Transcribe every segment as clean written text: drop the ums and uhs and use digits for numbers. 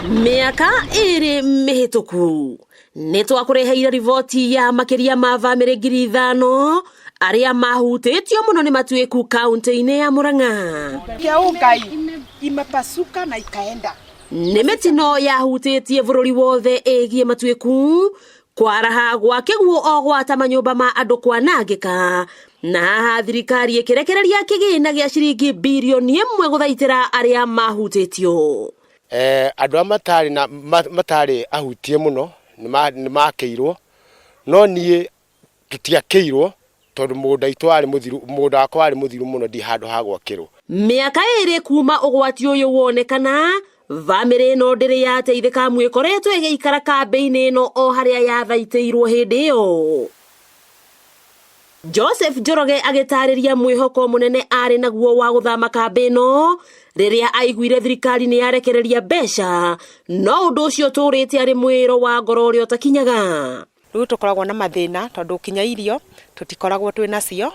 Miaka iri mihituku nitwakureheire riboti ya makiria ma family ngiri 5 aria mahutitio muno ni matuiku kaunti-ini ya Murang'a. Kiaugai imepasuka na ikaenda. Ni mitino yahutitie bururi wothe egie matuiku kwaraha gwa kiguo o gwata manyumba ma andu kwanangika na haha thirikari ikirekereria kigina gia ciringi bilioni 1 guthaitira aria mahutitio. Andu matari ahutie muno ni makeirwo no nie tutiakeirwo tondu mugunda itu ari muthiru, mugunda wakwa ari muthiru muno ndi handu ha gwakirwo. Miaka iri kuma ugwati uyu wonekana family no ndiri yateithika mwikoretwo igiikara kambe-ini no o haria yathaitĩirwo hindi iyo. Joseph Njoroge agitariria mwihoko munene ari naguo wa guthama kambe no riria aiguire thirikari ni yarekereria mbeca no undu ucio turite ari mwiro wa ngoro uri utakinyaga. Riu tukoragwo na mathina tondu kinya irio tutikoragwo twina cio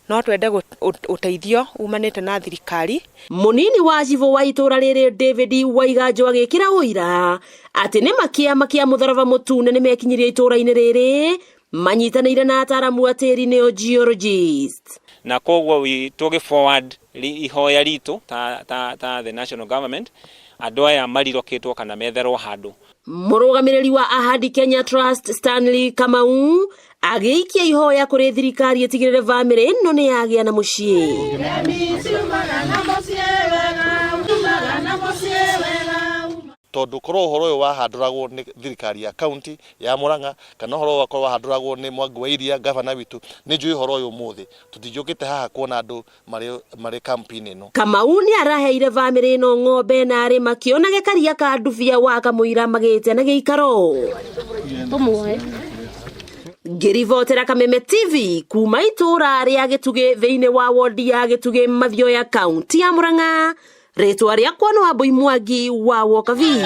no twende uteithio umanite na thirikari. Munini wa civo wa itura riri David Waiganjo agikira uira ati ni makia mutharaba mutune ni mekinyirie itura-ini riri manyitanire na ataramu a tiri neo geologist. Na kogwo we toge forward ihoya ritu ta the national government andu aya mariroketwo kana metherwo handu. Murugamiriri wa Ahadi Kenya Trust Stanley Kamau agiikia ihoya kuri thirikari itigirire family ino ni yagia na mucii. Tondu korwo horo uyu wahanduragwo ni thirikari ya county ya Murang'a kana horo wakorwo wahanduragwo ni Mwangi wa Iria governor witu ni njui horo uyu muthi tutijukite haha kuona andu mari campaign ino. Kamau ni araheire family ino ng'ombe na ari makionage karia ka nduvia wa kamuira magite na giikaro. Ngirivotera Kameme TV kuma itura ria Gituge thiini wa wodi ya Gituge Mathioya kaunti ya Murang'a. Ritwa riakwa no Wambui Mwangi wa Wokavi.